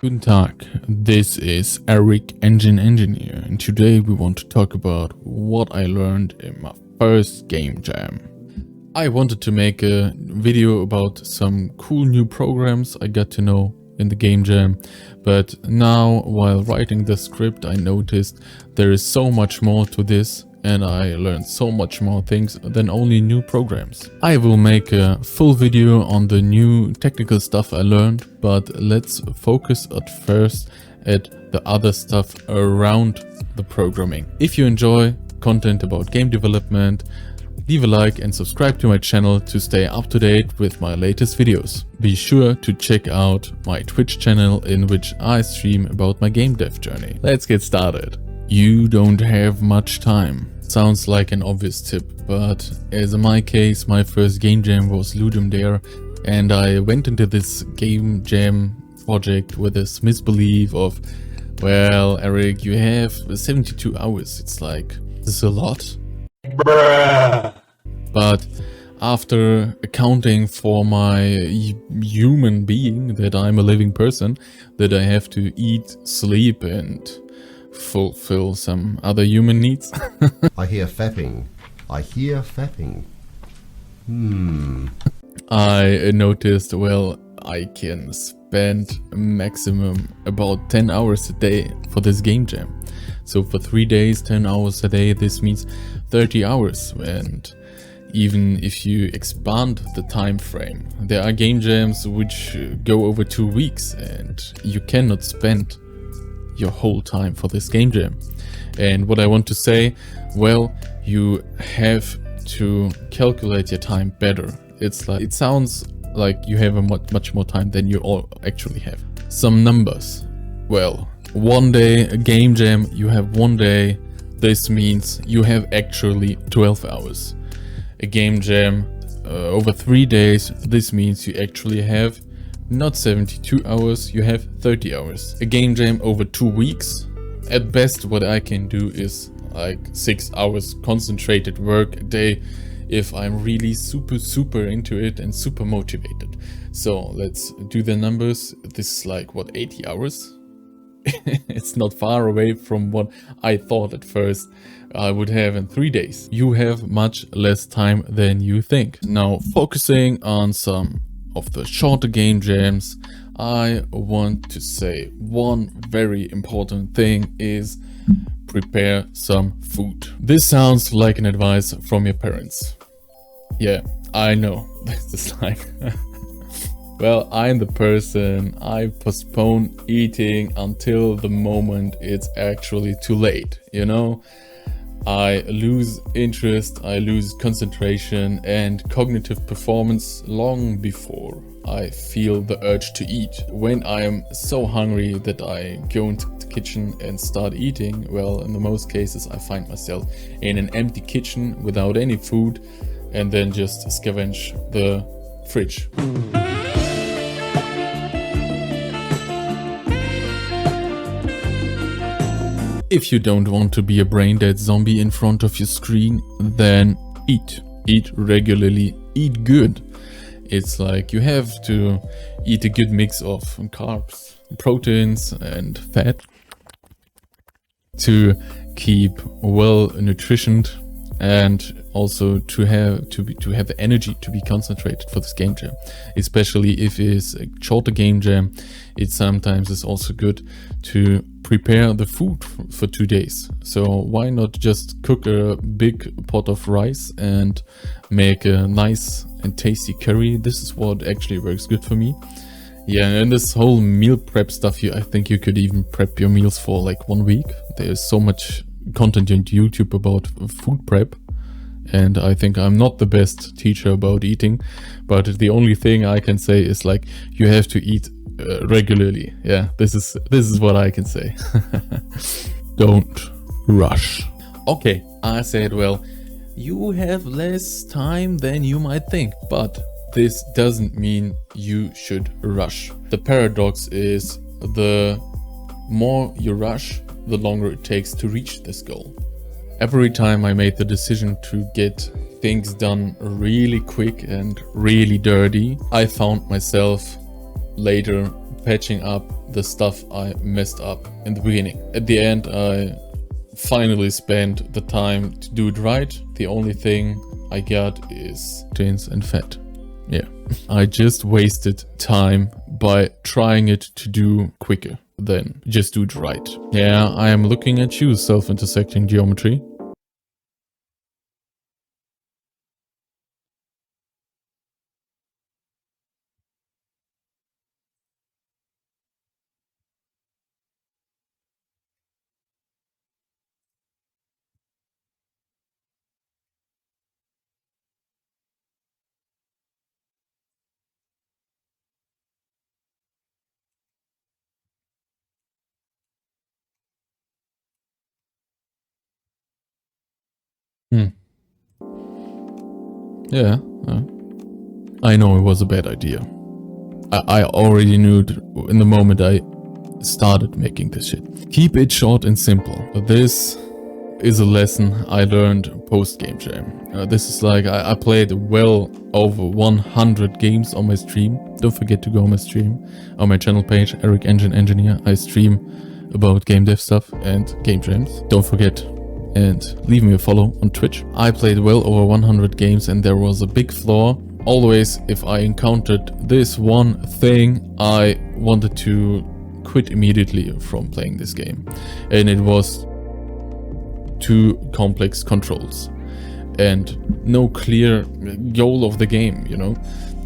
Guten Tag, this is Eric Engine Engineer, and today we want to talk about what I learned in my first game jam. I wanted to make a video about some cool new programs I got to know in the game jam, but now while writing the script I noticed there is so much more to this and I learned so much more things than only new programs. I will make a full video on the new technical stuff I learned, but let's focus at first at the other stuff around the programming. If you enjoy content about game development, leave a like and subscribe to my channel to stay up to date with my latest videos. Be sure to check out my Twitch channel in which I stream about my game dev journey. Let's get started. You don't have much time. Sounds like an obvious tip, but as in my case, my first game jam was Ludum Dare, and I went into this game jam project with this misbelief of, well, Eric, you have 72 hours. It's like, this is a lot. Bruh. But after accounting for my human being, that I'm a living person, that I have to eat, sleep, and fulfill some other human needs. I hear fapping. I hear fapping. I noticed, well, I can spend maximum about 10 hours a day for this game jam. So for 3 days, 10 hours a day, this means 30 hours. And even if you expand the time frame, there are game jams which go over 2 weeks and you cannot spend your whole time for this game jam. And what I want to say, well, you have to calculate your time better. It's like, it sounds like you have a much more time than you all actually have. Some numbers. Well, 1 day, a game jam, you have 1 day. This means you have actually 12 hours. A game jam over 3 days, this means you actually have not 72 hours, you have 30 hours. A game jam over 2 weeks, at best what I can do is like 6 hours concentrated work a day if I'm really super into it and super motivated. So let's do the numbers. This is like, what, 80 hours? It's not far away from what I thought at first I would have in 3 days. You have much less time than you think. Now, focusing on some of the shorter game jams, I want to say one very important thing is prepare some food. This sounds like an advice from your parents. Yeah, I know. This is like well, I'm the person, I postpone eating until the moment it's actually too late, you know? I lose interest, I lose concentration and cognitive performance long before I feel the urge to eat. When I am so hungry that I go into the kitchen and start eating, well, in the most cases I find myself in an empty kitchen without any food and then just scavenge the fridge. If you don't want to be a brain-dead zombie in front of your screen, then eat. Eat regularly, eat good. It's like you have to eat a good mix of carbs, proteins and fat to keep well nutritioned and also to have the energy to be concentrated for this game jam. Especially if it's a shorter game jam, it sometimes is also good to prepare the food for 2 days. So why not just cook a big pot of rice and make a nice and tasty curry? This is what actually works good for me. Yeah, and this whole meal prep stuff, I think you could even prep your meals for like 1 week. There's so much content on YouTube about food prep. And I think I'm not the best teacher about eating, but the only thing I can say is like, you have to eat regularly. Yeah, this is what I can say. Don't rush. Okay, I said, well, you have less time than you might think, but this doesn't mean you should rush. The paradox is the more you rush, the longer it takes to reach this goal. Every time I made the decision to get things done really quick and really dirty, I found myself later patching up the stuff I messed up in the beginning. At the end, I finally spent the time to do it right. The only thing I got is chains and fat. Yeah, I just wasted time by trying it to do quicker than just do it right. Yeah, I am looking at you, self-intersecting geometry. Yeah, I know it was a bad idea. I already knew it in the moment I started making this shit. Keep it short and simple. This is a lesson I learned post Game Jam. This is like, I played well over 100 games on my stream. Don't forget to go on my stream, on my channel page, Eric Engine Engineer. I stream about game dev stuff and game jams. Don't forget and leave me a follow on Twitch. I played well over 100 games and there was a big flaw. Always, if I encountered this one thing, I wanted to quit immediately from playing this game. And it was too complex controls and no clear goal of the game, you know?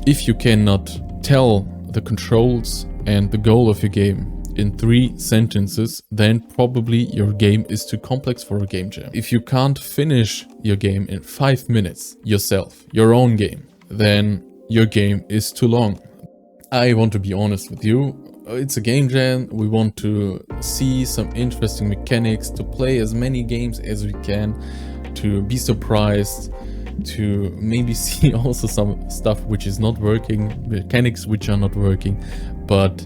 If you cannot tell the controls and the goal of your game in 3 sentences, then probably your game is too complex for a game jam. If you can't finish your game in 5 minutes yourself, your own game, then your game is too long. I want to be honest with you. It's a game jam. We want to see some interesting mechanics, to play as many games as we can, to be surprised, to maybe see also some stuff which is not working, mechanics which are not working, but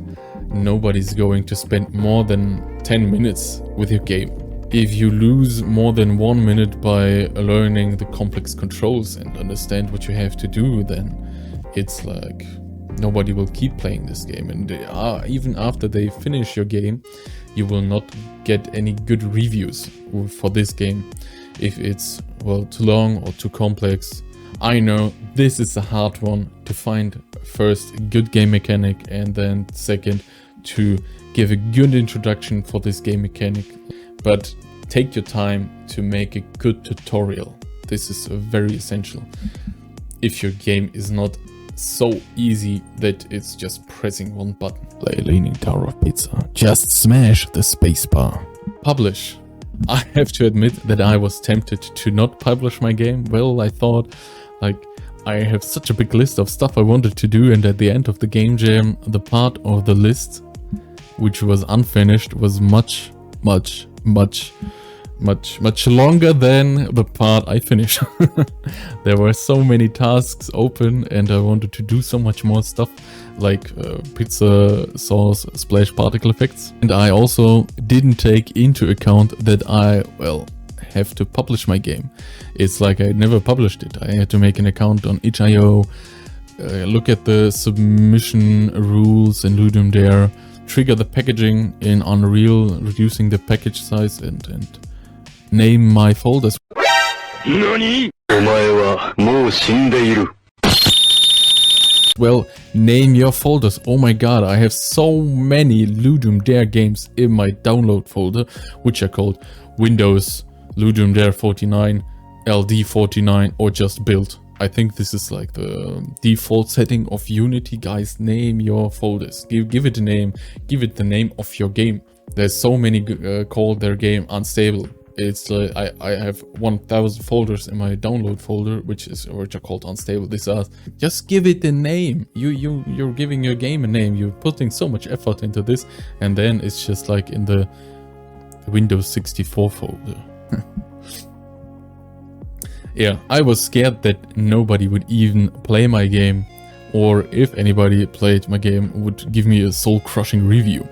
nobody's going to spend more than 10 minutes with your game. If you lose more than 1 minute by learning the complex controls and understand what you have to do, then it's like nobody will keep playing this game. And even after they finish your game, you will not get any good reviews for this game if it's, well, too long or too complex. I know this is a hard one to find. First, good game mechanic, and then second, to give a good introduction for this game mechanic. But take your time to make a good tutorial. This is very essential. If your game is not so easy that it's just pressing one button. Play Leaning Tower of Pizza. Just smash the spacebar. Publish. I have to admit that I was tempted to not publish my game. Well, I thought, like, I have such a big list of stuff I wanted to do, and at the end of the game jam, the part of the list which was unfinished was much longer than the part I finished. There were so many tasks open and I wanted to do so much more stuff, like pizza sauce splash particle effects. And I also didn't take into account that I, well, have to publish my game. It's like I never published it. I had to make an account on itch.io, look at the submission rules in Ludum Dare, trigger the packaging in Unreal, reducing the package size, and name my folders. Well, name your folders. Oh my god, I have so many Ludum Dare games in my download folder, which are called Windows, Ludum Dare 49, LD49, or just build. I think this is like the default setting of Unity. Guys, name your folders. Give it a name. Give it the name of your game. There's so many call their game Unstable. It's like I have 1,000 folders in my download folder, which are called Unstable. This just give it a name. You're giving your game a name. You're putting so much effort into this, and then it's just like in the Windows 64 folder. Yeah, I was scared that nobody would even play my game, or if anybody played my game, would give me a soul-crushing review.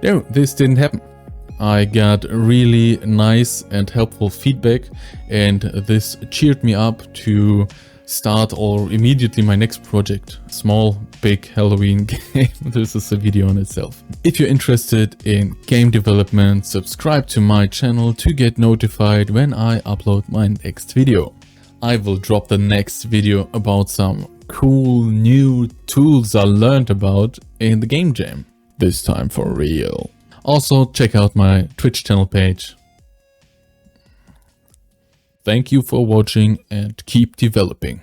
No, this didn't happen. I got really nice and helpful feedback, and this cheered me up to start or immediately my next project. Small, big Halloween game. This is a video on itself. If you're interested in game development, subscribe to my channel to get notified when I upload my next video. I will drop the next video about some cool new tools I learned about in the game jam. This time for real. Also check out my Twitch channel page. Thank you for watching and keep developing.